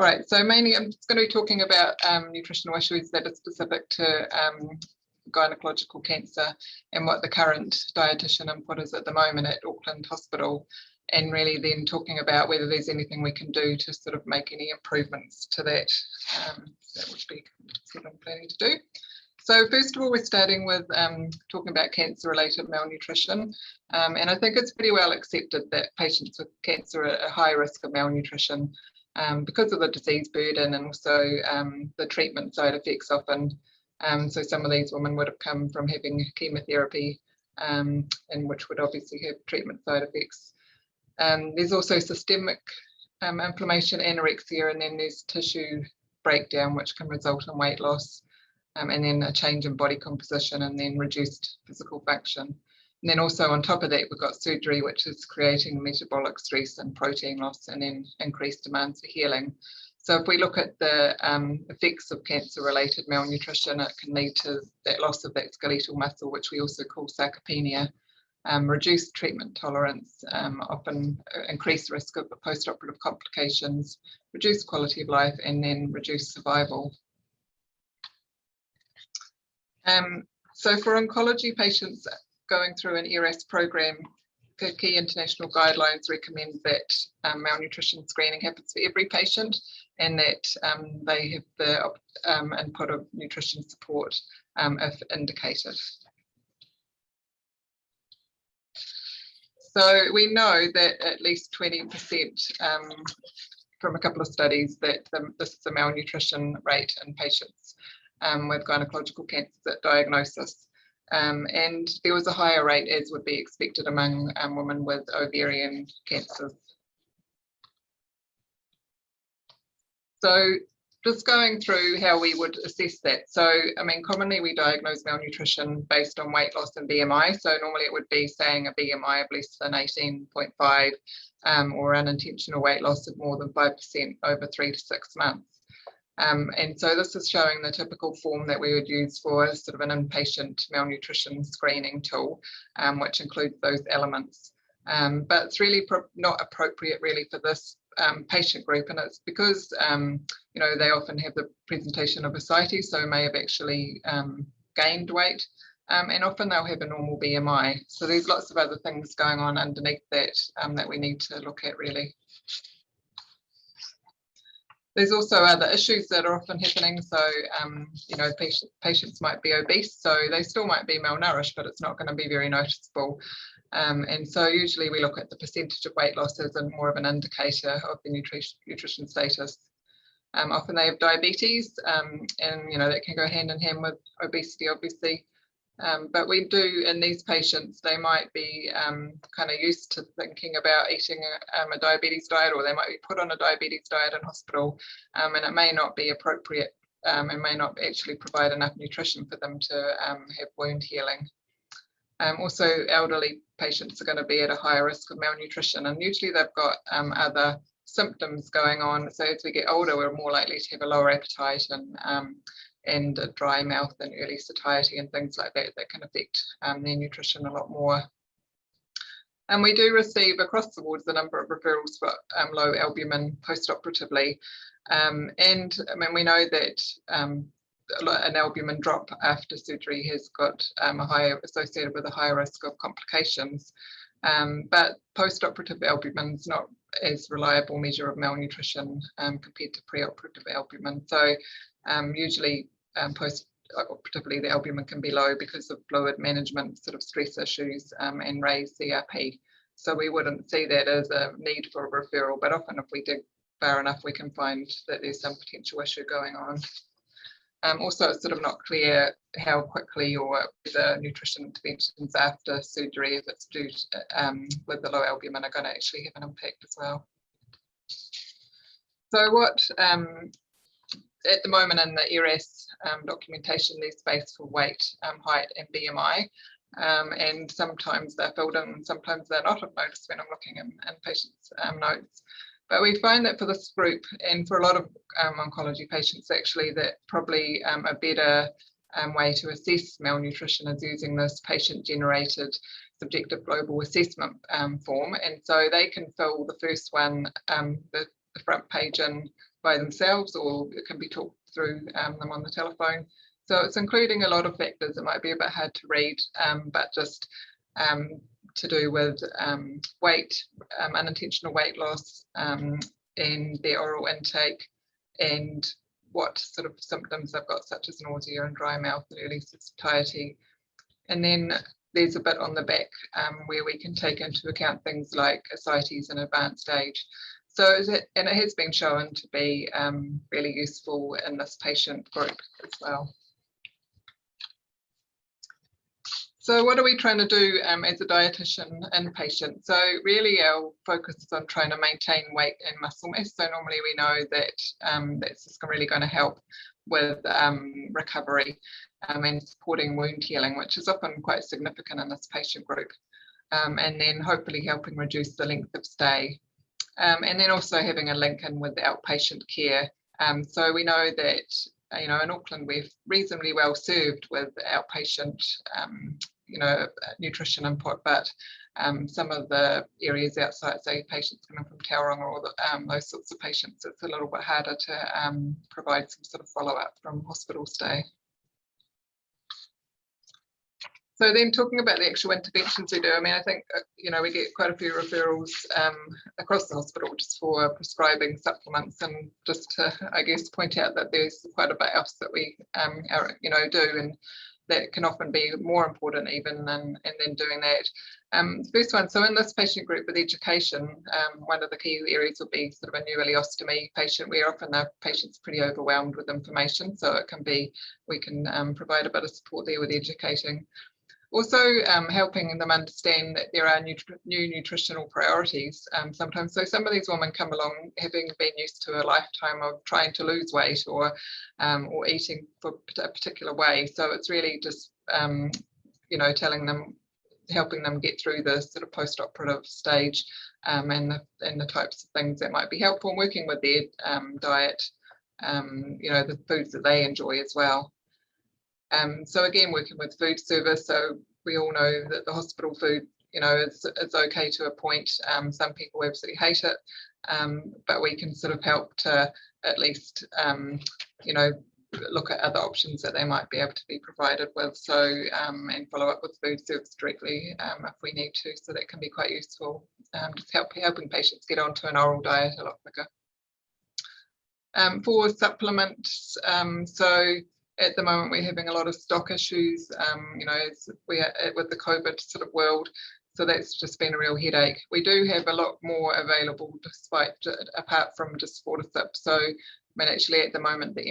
All right, so mainly I'm just going to be talking about nutritional issues that are specific to gynecological cancer and what the current dietitian input is at the moment at Auckland Hospital, and really then talking about whether there's anything we can do to sort of make any improvements to that. That would be what I'm planning to do. So first of all, we're starting with talking about cancer-related malnutrition, and I think it's pretty well accepted that patients with cancer are at high risk of malnutrition because of the disease burden and also the treatment side effects often. So some of these women would have come from having chemotherapy, and which would obviously have treatment side effects. There's also systemic inflammation, anorexia, and then there's tissue breakdown, which can result in weight loss, and then a change in body composition, and then reduced physical function. And then also on top of that, we've got surgery, which is creating metabolic stress and protein loss, and then increased demands for healing. So if we look at the effects of cancer-related malnutrition, it can lead to that loss of that skeletal muscle, which we also call sarcopenia, reduced treatment tolerance, often increased risk of post-operative complications, reduced quality of life, and then reduced survival. So for oncology patients going through an ERAS program, the key international guidelines recommend that malnutrition screening happens for every patient, and that they have the input of nutrition support if indicated. So we know that at least 20% from a couple of studies that this is a malnutrition rate in patients with gynecological cancers at diagnosis. And there was a higher rate, as would be expected, among women with ovarian cancers. So just going through how we would assess that. So, I mean, commonly we diagnose malnutrition based on weight loss and BMI. So normally it would be saying a BMI of less than 18.5 or unintentional weight loss of more than 5% over 3 to 6 months. And so this is showing the typical form that we would use for sort of an inpatient malnutrition screening tool, which includes those elements. But it's really not appropriate really for this patient group, and it's because you know, they often have the presentation of ascites, so may have actually gained weight, and often they'll have a normal BMI. So there's lots of other things going on underneath that that we need to look at really. There's also other issues that are often happening. So, you know, patients might be obese, so they still might be malnourished, but it's not going to be very noticeable. And so usually we look at the percentage of weight loss as more of an indicator of the nutrition status. Often they have diabetes, and, you know, that can go hand in hand with obesity, obviously. But we do, in these patients, they might be kind of used to thinking about eating a diabetes diet, or they might be put on a diabetes diet in hospital, and it may not be appropriate and may not actually provide enough nutrition for them to have wound healing. Also, elderly patients are going to be at a higher risk of malnutrition, and usually they've got other symptoms going on. So as we get older, we're more likely to have a lower appetite and a dry mouth and early satiety and things like that that can affect their nutrition a lot more. And we do receive across the board the number of referrals for low albumin post-operatively. And I mean, we know that an albumin drop after surgery has got associated with a higher risk of complications. But post-operative albumin is not as reliable measure of malnutrition compared to pre-operative albumin. So usually post-operatively the albumin can be low because of fluid management, sort of stress issues, and raised CRP. So we wouldn't see that as a need for a referral, but often if we dig far enough, we can find that there's some potential issue going on. Also, it's sort of not clear how quickly or the nutrition interventions after surgery, if it's due with the low albumin, are going to actually have an impact as well. So what at the moment in the ERAS documentation, there's space for weight, height and BMI, and sometimes they're filled in and sometimes they're not. I've noticed when I'm looking in patients' notes. But we find that for this group and for a lot of oncology patients actually, that probably a better way to assess malnutrition is using this patient-generated subjective global assessment form. And so they can fill the first one, the front page in by themselves, or it can be talked through them on the telephone. So it's including a lot of factors. It might be a bit hard to read, but just to do with weight, unintentional weight loss, and their oral intake, and what sort of symptoms they've got, such as nausea and dry mouth and early satiety. And then there's a bit on the back where we can take into account things like ascites and advanced age. So, and it has been shown to be really useful in this patient group as well. So what are we trying to do as a dietitian in patients? So really our focus is on trying to maintain weight and muscle mass. So normally we know that that's just really going to help with recovery and supporting wound healing, which is often quite significant in this patient group. And then hopefully helping reduce the length of stay. And then also having a link in with outpatient care. So we know that in Auckland, we're reasonably well served with outpatient, nutrition input, but some of the areas outside, say patients coming from Tauranga or those sorts of patients, it's a little bit harder to provide some sort of follow-up from hospital stay. So then talking about the actual interventions we do, I mean, I think, we get quite a few referrals across the hospital just for prescribing supplements, and just to, I guess, point out that there's quite a bit else that we, do, and that can often be more important even than doing that. The first one, so in this patient group with education, one of the key areas would be sort of a new ileostomy patient, where often the patient's pretty overwhelmed with information. So it can be, we can provide a bit of support there with educating. Also helping them understand that there are new nutritional priorities sometimes. So some of these women come along having been used to a lifetime of trying to lose weight or eating for a particular way. So it's really just, telling them, helping them get through the sort of post-operative stage and the types of things that might be helpful, and working with their diet, the foods that they enjoy as well. So again, working with food service. So we all know that the hospital food, is okay to a point. Some people absolutely hate it, but we can sort of help to at least, look at other options that they might be able to be provided with. So and follow up with food service directly if we need to. So that can be quite useful. Just helping patients get onto an oral diet a lot quicker. For supplements, so at the moment we're having a lot of stock issues, we are with the COVID sort of world, so that's just been a real headache. We do have a lot more available apart from just Fortisip. So I mean, actually at the moment the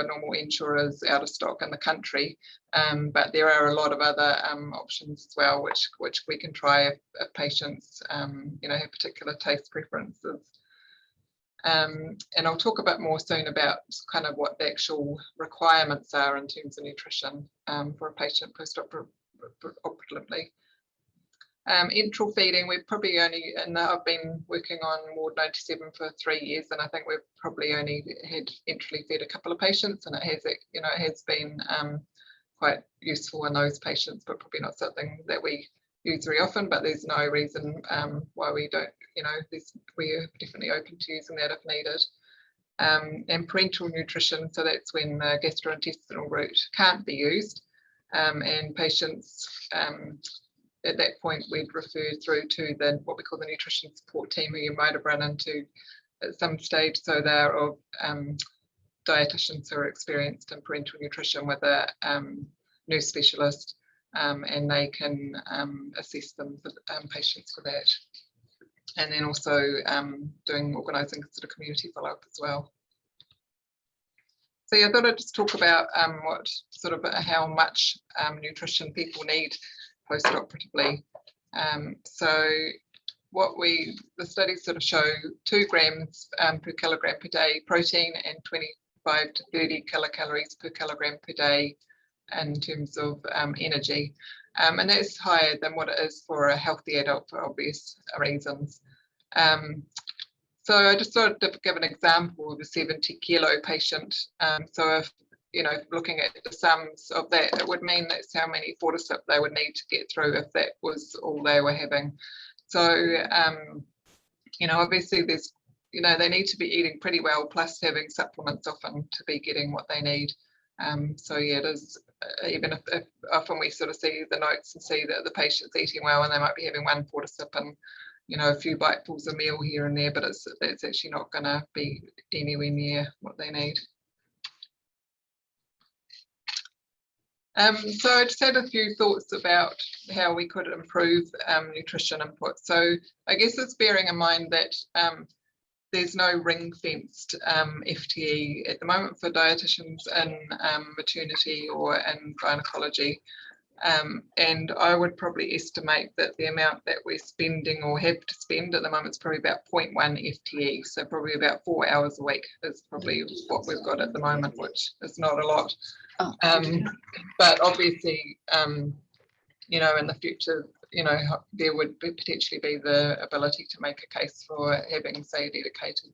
normal Ensure is out of stock in the country, but there are a lot of other options as well, which we can try if patients have particular taste preferences. And I'll talk a bit more soon about kind of what the actual requirements are in terms of nutrition for a patient post-operatively. Enteral feeding, we've probably only, and I've been working on Ward 97 for 3 years, and I think we've probably only had enterally fed a couple of patients, and it has been quite useful in those patients, but probably not something that we use very often. But there's no reason why we don't, we're definitely open to using that if needed. And parenteral nutrition, so that's when the gastrointestinal route can't be used, and patients at that point we'd refer through to what we call the nutrition support team, who you might have run into at some stage. So they're of dietitians who are experienced in parenteral nutrition with a nurse specialist, and they can assess them for patients for that. And then also organising sort of community follow-up as well. So yeah, I thought I'd just talk about what sort of how much nutrition people need post-operatively. So what the studies sort of show 2 grams per kilogram per day protein and 25 to 30 kilocalories per kilogram per day in terms of energy. And that's higher than what it is for a healthy adult for obvious reasons. So I just thought to give an example of a 70 kilo patient. So if, looking at the sums of that, it would mean that's how many Fortisip they would need to get through if that was all they were having. So, obviously there's, they need to be eating pretty well, plus having supplements often to be getting what they need. So yeah, it is, even if often we sort of see the notes and see that the patient's eating well and they might be having one portisip and a few bitefuls of meal here and there, but it's actually not going to be anywhere near what they need. So I just had a few thoughts about how we could improve nutrition input. So I guess it's bearing in mind that there's no ring-fenced FTE at the moment for dietitians in maternity or in gynecology. And I would probably estimate that the amount that we're spending or have to spend at the moment is probably about 0.1 FTE. So probably about 4 hours a week is probably what we've got at the moment, which is not a lot. But obviously, in the future, there would potentially be the ability to make a case for having, say, a dedicated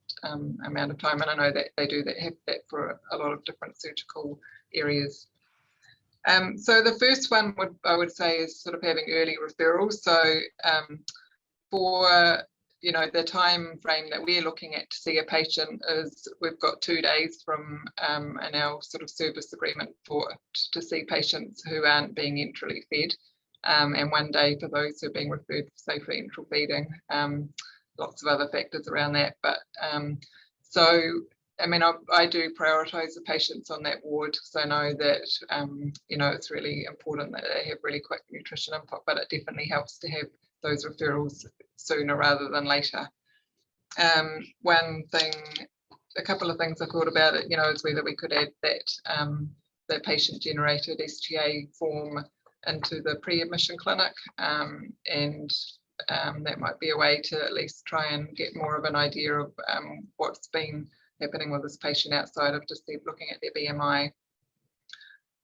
amount of time. And I know that they do have that for a lot of different surgical areas. So the first one I would say is sort of having early referrals. So for the time frame that we're looking at to see a patient is we've got 2 days from in our sort of service agreement to see patients who aren't being enterally fed, and 1 day for those who are being referred, say, for enteral feeding. Lots of other factors around that, but so I mean, I do prioritise the patients on that ward because I know that it's really important that they have really quick nutrition input, but it definitely helps to have those referrals sooner rather than later. A couple of things I thought about it, is whether we could add that the patient-generated SGA form into the pre-admission clinic, and that might be a way to at least try and get more of an idea of what's been happening with this patient outside of just looking at their BMI.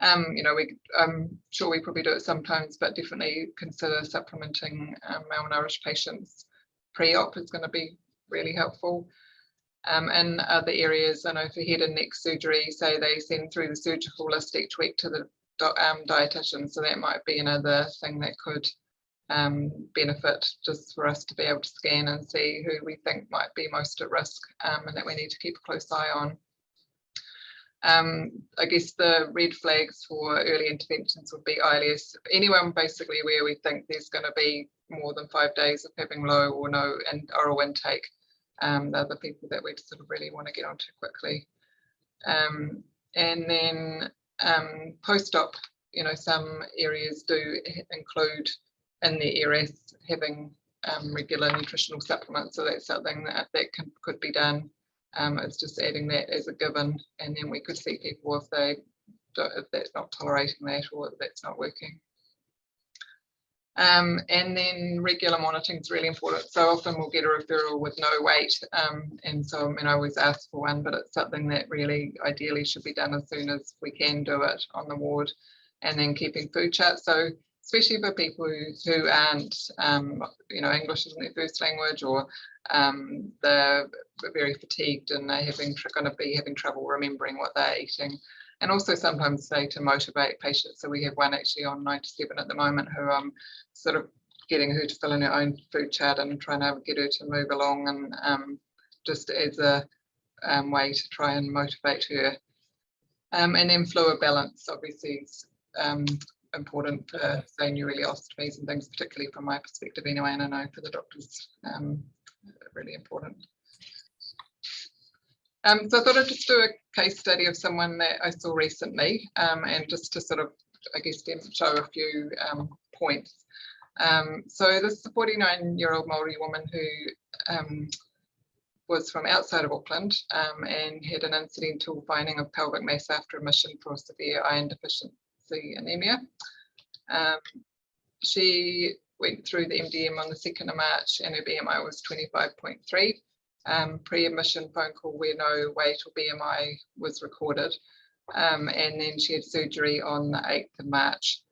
I'm sure we probably do it sometimes, but definitely consider supplementing malnourished patients pre-op is going to be really helpful. In other areas, I know for head and neck surgery, say they send through the surgical list each week to the dietitian, so that might be another thing that could benefit, just for us to be able to scan and see who we think might be most at risk, and that we need to keep a close eye on. I guess the red flags for early interventions would be ILS. Anyone basically where we think there's going to be more than 5 days of having low or no oral intake, they're the people that we sort of really want to get onto quickly. And then post-op, some areas do include in the ERS having regular nutritional supplements, so that's something that could be done. It's just adding that as a given, and then we could see people if that's not tolerating that or if that's not working. And then regular monitoring is really important. So often we'll get a referral with no weight, and so I always ask for one, but it's something that really ideally should be done as soon as we can do it on the ward. And then keeping food charts. So especially for people who aren't, English isn't their first language, or they're very fatigued and they're going to be having trouble remembering what they're eating. And also sometimes to motivate patients. So we have one actually on 97 at the moment who I'm sort of getting her to fill in her own food chart and trying to get her to move along, and just as a way to try and motivate her. And then fluid balance, obviously, is important for, say, neuroileostomies and things, particularly from my perspective anyway, and I know for the doctors, really important. So I thought I'd just do a case study of someone that I saw recently, and just to sort of, I guess, show a few points. So this is a 49-year-old Māori woman who was from outside of Auckland, and had an incidental finding of pelvic mass after admission for severe iron deficiency anemia. She went through the MDM on the 2nd of March and her BMI was 25.3. Pre-admission phone call where no weight or BMI was recorded, and then she had surgery on the 8th of March.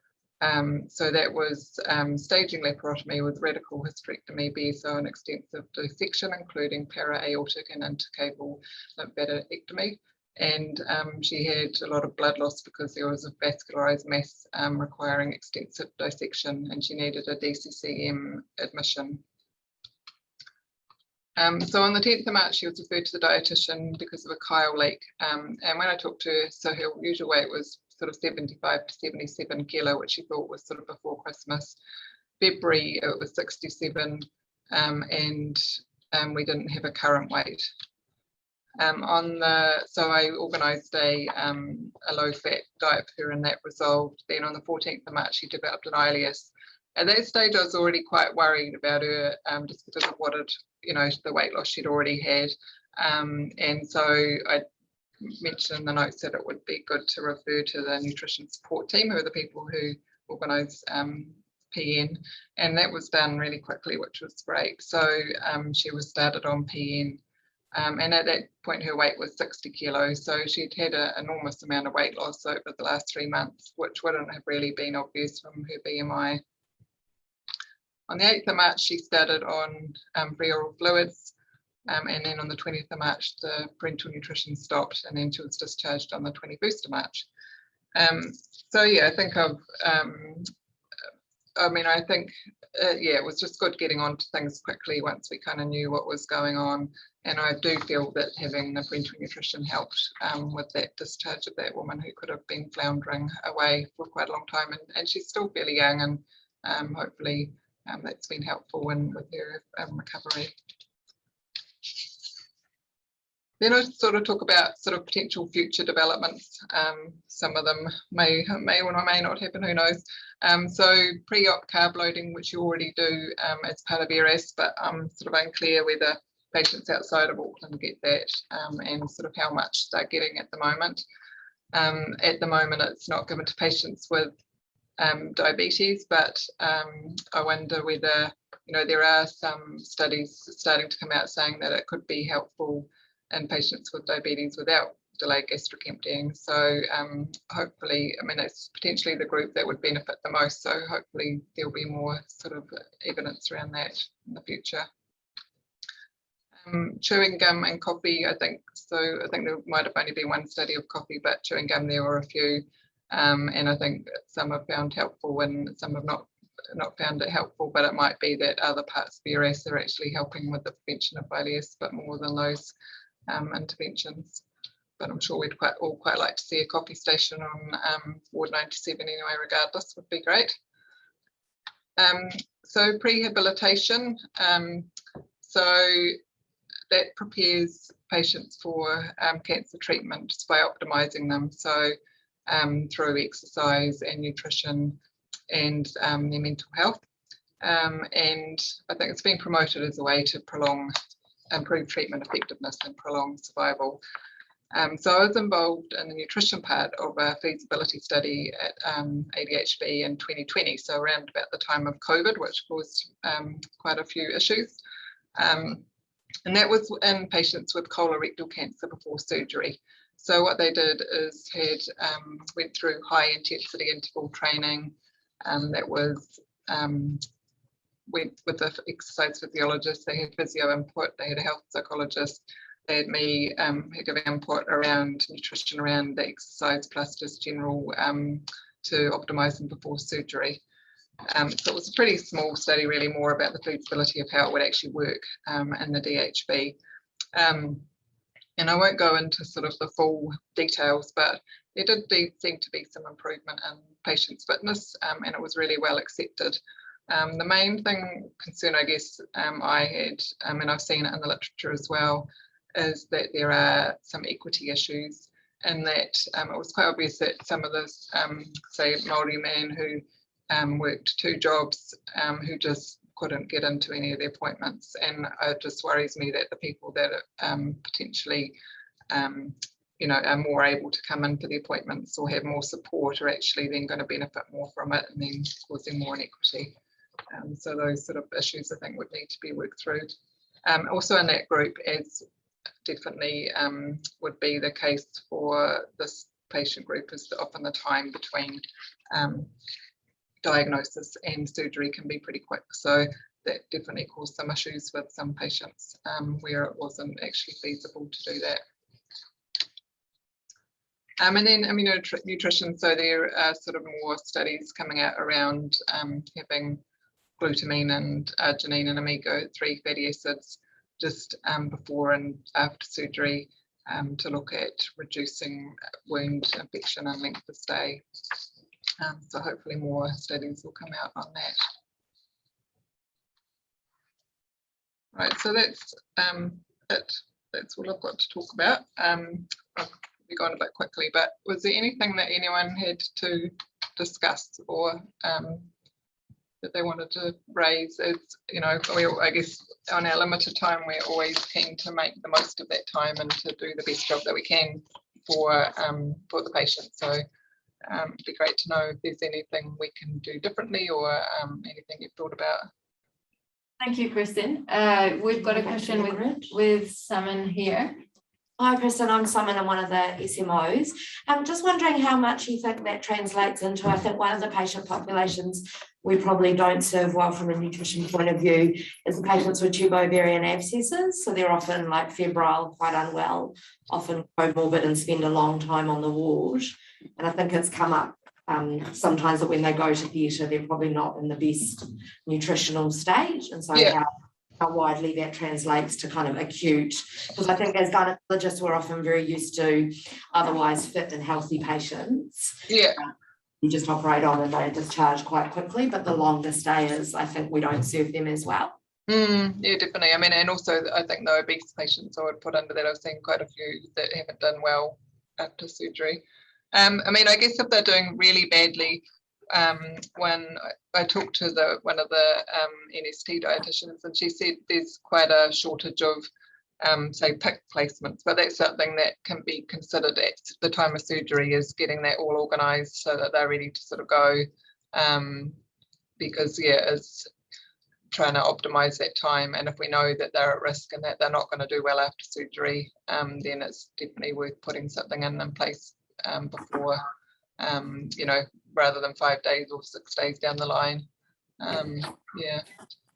So that was staging laparotomy with radical hysterectomy, BSO, and extensive dissection, including para-aortic and intercable lymphadenectomy. And she had a lot of blood loss because there was a vascularized mass requiring extensive dissection, and she needed a DCCM admission. So on the 10th of March, she was referred to the dietitian because of a chyle leak. And when I talked to her, so her usual weight was sort of 75 to 77 kilo, which she thought was sort of before Christmas. February, it was 67, and we didn't have a current weight. So I organised a low-fat diet for her, and that resolved. Then on the 14th of March, she developed an ileus. At that stage, I was already quite worried about her, just because of what the weight loss she'd already had. And so I mentioned in the notes that it would be good to refer to the nutrition support team, who are the people who organise PN, and that was done really quickly, which was great. So she was started on PN. And at that point, her weight was 60 kilos. So she'd had an enormous amount of weight loss over the last 3 months, which wouldn't have really been obvious from her BMI. On the 8th of March, she started on pre-oral fluids. And then on the 20th of March, the parental nutrition stopped, and then she was discharged on the 21st of March. So yeah, I think it was just good getting on to things quickly once we kind of knew what was going on. And I do feel that having the parental nutrition helped with that discharge of that woman who could have been floundering away for quite a long time. And she's still fairly young, and hopefully that's been helpful with her recovery. Then I sort of talk about sort of potential future developments. Some of them may or may not happen, who knows. So pre-op carb loading, which you already do as part of ERS, but I'm sort of unclear whether patients outside of Auckland get that, and sort of how much they're getting at the moment. At the moment, it's not given to patients with diabetes, but I wonder whether, there are some studies starting to come out saying that it could be helpful in patients with diabetes without delayed gastric emptying. So hopefully, it's potentially the group that would benefit the most. So hopefully there'll be more sort of evidence around that in the future. Chewing gum and coffee, I think there might have only been one study of coffee, but chewing gum there were a few. And I think some have found helpful and some have not found it helpful, but it might be that other parts of ERS are actually helping with the prevention of ileus, but more than those interventions. But I'm sure we'd all quite like to see a coffee station on Ward 97 anyway, regardless, would be great. So prehabilitation, so that prepares patients for cancer treatment just by optimising them. So through exercise and nutrition and their mental health. And I think it's been promoted as a way to improve treatment effectiveness and prolong survival. So I was involved in the nutrition part of a feasibility study at ADHB in 2020, so around about the time of COVID, which caused quite a few issues. And that was in patients with colorectal cancer before surgery. So what they did is went through high intensity interval training that was went with the exercise physiologist. They had physio input, they had a health psychologist, they had me give input around nutrition, around the exercise, plus just general to optimise them before surgery. So it was a pretty small study, really more about the feasibility of how it would actually work in the DHB. And I won't go into sort of the full details, but there did seem to be some improvement in patients' fitness, and it was really well accepted. The main concern, I guess, I had, and I've seen it in the literature as well, is that there are some equity issues, and that it was quite obvious that some of this, say, Māori man who worked 2 jobs, who just couldn't get into any of the appointments, and it just worries me that the people that potentially are more able to come in for the appointments or have more support are actually then going to benefit more from it, and then causing more inequity. So those sort of issues I think would need to be worked through. Also in that group, as definitely would be the case for this patient group, is that often the time between diagnosis and surgery can be pretty quick. So that definitely caused some issues with some patients where it wasn't actually feasible to do that. And then immunonutrition, so there are sort of more studies coming out around having glutamine and arginine and omega-3 fatty acids just before and after surgery to look at reducing wound infection and length of stay. So hopefully more studies will come out on that. Right, so that's it. That's all I've got to talk about. I'll be going a bit quickly, but was there anything that anyone had to discuss or that they wanted to raise? As you know, I guess on our limited time, we're always keen to make the most of that time and to do the best job that we can for the patient. So it'd be great to know if there's anything we can do differently or anything you've thought about. Thank you, Kristin. We've got a question with Simon here. Hi, Kristin. I'm Simon. I'm one of the SMOs. I'm just wondering how much you think that translates into, I think one of the patient populations we probably don't serve well from a nutrition point of view is the patients with tubo-ovarian abscesses. So they're often like febrile, quite unwell, often comorbid and spend a long time on the ward. And I think it's come up sometimes that when they go to theatre, they're probably not in the best nutritional state. And so how widely that translates to kind of acute, because I think as gynecologists, we're often very used to otherwise fit and healthy patients. Yeah. You just operate on and they discharge quite quickly, but the longer stayers, I think we don't serve them as well. Yeah, definitely. I mean, and also I think the obese patients I would put under that. I've seen quite a few that haven't done well after surgery. I mean, I guess if they're doing really badly, when I talked to one of the NST dietitians, and she said there's quite a shortage of say PIC placements, but that's something that can be considered at the time of surgery, is getting that all organised so that they're ready to sort of go, because is trying to optimise that time. And if we know that they're at risk and that they're not going to do well after surgery, then it's definitely worth putting something in place before, you know, rather than 5 days or 6 days down the line. Yeah.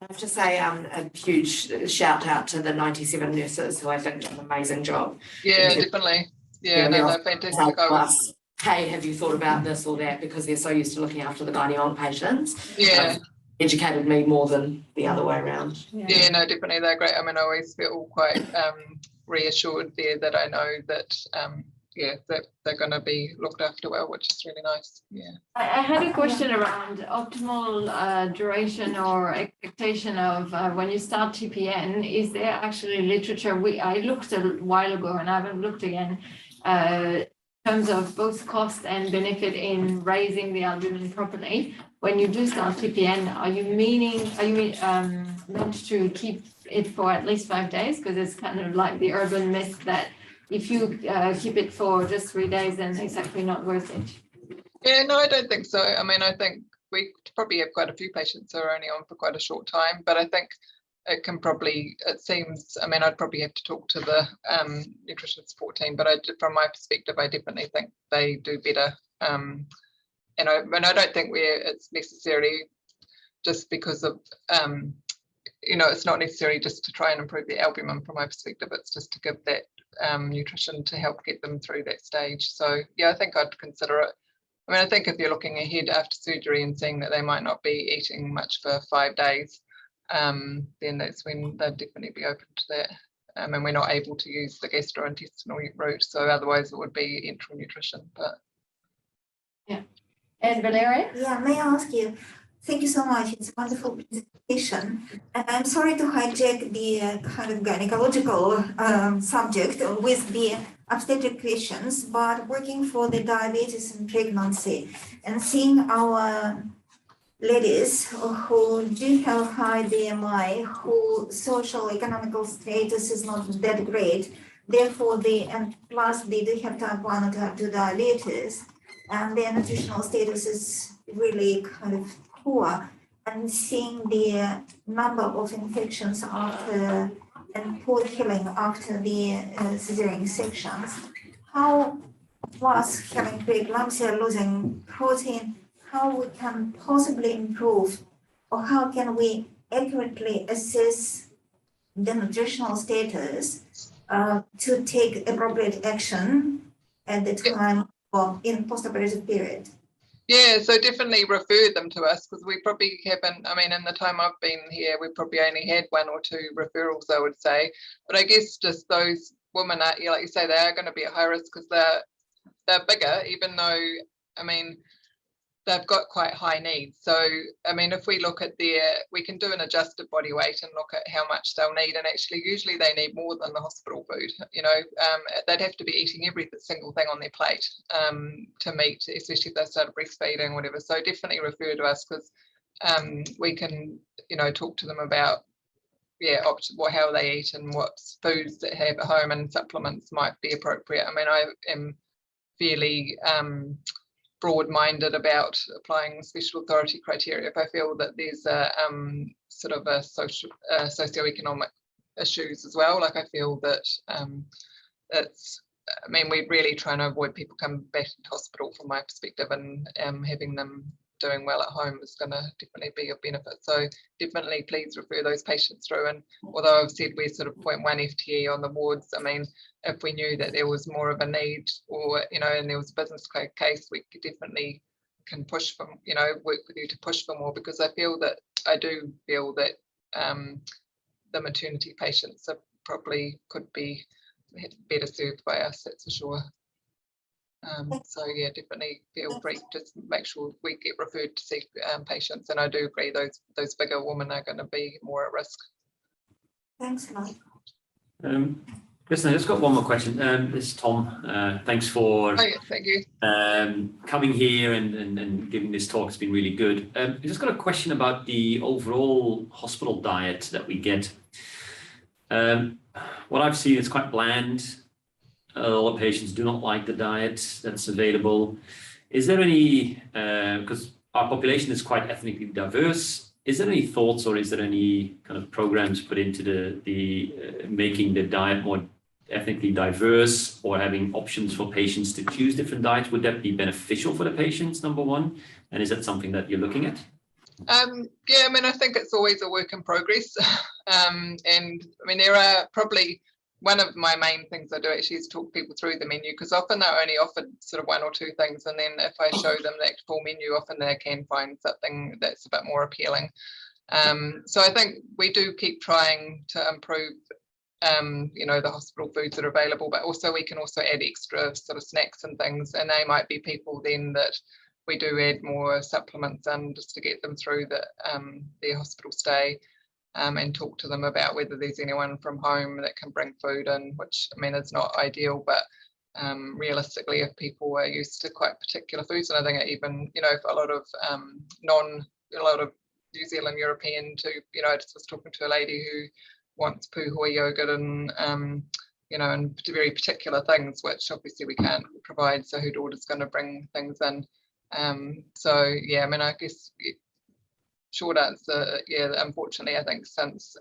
I have to say a huge shout out to the 97 nurses who I think do an amazing job. Yeah, definitely. Yeah, no, they're fantastic. Hey, have you thought about this or that? Because they're so used to looking after the gynae patients. Yeah. Educated me more than the other way around. Yeah, no, definitely, they're great. I mean, I always feel quite reassured there that I know that that they're going to be looked after well, which is really nice. Yeah. I had a question around optimal duration or expectation of when you start TPN. Is there actually literature? I looked a while ago and I haven't looked again. In terms of both cost and benefit in raising the albumin properly, when you do start TPN, are you meant to keep it for at least 5 days? Because it's kind of like the urban myth that if you keep it for just 3 days, then it's actually not worth it. Yeah, no, I don't think so. I mean, I think we probably have quite a few patients who are only on for quite a short time, but I think it seems, I mean, I'd probably have to talk to the nutrition support team, but from my perspective, I definitely think they do better. And I don't think it's necessarily just because of, you know, it's not necessarily just to try and improve the albumin from my perspective, it's just to give that nutrition to help get them through that stage. So yeah, I think I'd consider it. I mean, I think if you're looking ahead after surgery and seeing that they might not be eating much for 5 days, then that's when they'd definitely be open to that. And we're not able to use the gastrointestinal route, so otherwise it would be enteral nutrition. But yeah. And Valeria? Yeah, may I ask you? Thank you so much. It's a wonderful presentation. And I'm sorry to hijack the kind of gynecological subject with the obstetric questions, but working for the diabetes and pregnancy and seeing our ladies who do have high BMI, who social economical status is not that great, therefore and plus they do have type 1 or type 2 diabetes, and their nutritional status is really kind of poor, and seeing the number of infections after and poor healing after the cesarean sections, how plus having preeclampsia, losing protein, how we can possibly improve, or how can we accurately assess the nutritional status to take appropriate action at the time or in postoperative period? Yeah, so definitely refer them to us, because we probably haven't, I mean, in the time I've been here, we've probably only had 1 or 2 referrals, I would say. But I guess just those women are, like you say, they are going to be at high risk because they're bigger, even though, I mean, they've got quite high needs. So, I mean, if we look at we can do an adjusted body weight and look at how much they'll need. And actually, usually they need more than the hospital food. You know, they'd have to be eating every single thing on their plate to meet, especially if they started breastfeeding or whatever. So definitely refer to us, because we can, you know, talk to them about, how they eat and what foods that have at home, and supplements might be appropriate. I mean, I am fairly broad-minded about applying special authority criteria if I feel that there's a sort of a socioeconomic issues as well. Like I feel that I mean, we're really trying to avoid people coming back to hospital from my perspective, and having them doing well at home is going to definitely be of benefit. So definitely please refer those patients through. And although I've said we're sort of 0.1 FTE on the wards, I mean, if we knew that there was more of a need, or, you know, and there was a business case, we definitely can push for, you know, work with you to push for more, because I do feel that the maternity patients are probably could be better served by us, that's for sure. So yeah, definitely feel free to make sure we get referred to see patients. And I do agree, those bigger women are going to be more at risk. Thanks a lot. Kristin, I just got one more question. This is Tom. Thanks for Thank you. Coming here and giving this talk. It's been really good. I just got a question about the overall hospital diet that we get. What I've seen is quite bland. A lot of patients do not like the diet that's available. Is there any, because our population is quite ethnically diverse, is there any thoughts, or is there any kind of programs put into the making the diet more ethnically diverse, or having options for patients to choose different diets? Would that be beneficial for the patients, number one? And is that something that you're looking at? Yeah, I mean, I think it's always a work in progress. And I mean, there are probably, one of my main things I do actually is talk people through the menu, because often they're only offered sort of 1 or 2 things, and then if I show them the full menu, often they can find something that's a bit more appealing. So I think we do keep trying to improve you know, the hospital foods that are available, but also we can also add extra sort of snacks and things, and they might be people then that we do add more supplements in, just to get them through their hospital stay. And talk to them about whether there's anyone from home that can bring food in, which, I mean, it's not ideal, but realistically, if people are used to quite particular foods, and I think even, you know, for a lot of New Zealand European too, you know, I just was talking to a lady who wants puhoi yogurt and you know, and very particular things, which obviously we can't provide, so her daughter's going to bring things in. So yeah, I mean, I guess short answer, yeah, unfortunately, I think since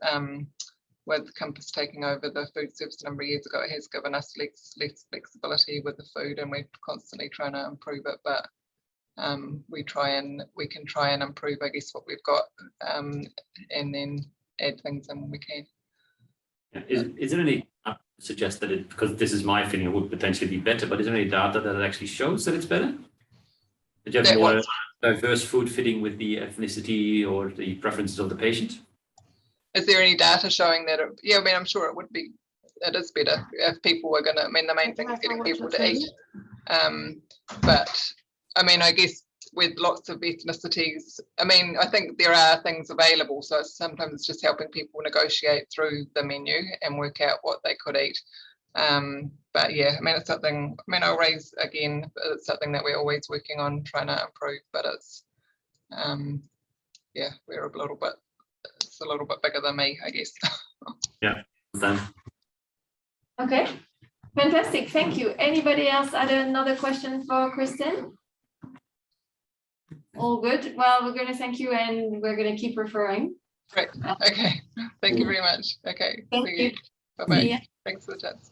with Compass taking over the food service a number of years ago, it has given us less flexibility with the food, and we're constantly trying to improve it. But we can try and improve, I guess, what we've got, and then add things in when we can. Is there any suggest that it, because this is my opinion, would potentially be better, but is there any data that actually shows that it's better? That you have more diverse food fitting with the ethnicity or the preferences of the patient? Is there any data showing that? Yeah, I mean, I'm sure it is better if people are going to, I mean, the main thing is getting people to eat. But I mean, I guess with lots of ethnicities, I mean, I think there are things available. So sometimes it's just helping people negotiate through the menu and work out what they could eat. But yeah, I mean, it's something, I mean, I'll raise again, it's something that we're always working on trying to improve, but it's, yeah, it's a little bit bigger than me, I guess. Yeah, done. Okay, fantastic, thank you. Anybody else had another question for Kristin? All good. Well, we're going to thank you, and we're going to keep referring. Great. Okay. Thank you very much. Okay. Thank you. Bye-bye. Yeah. Thanks for the chance.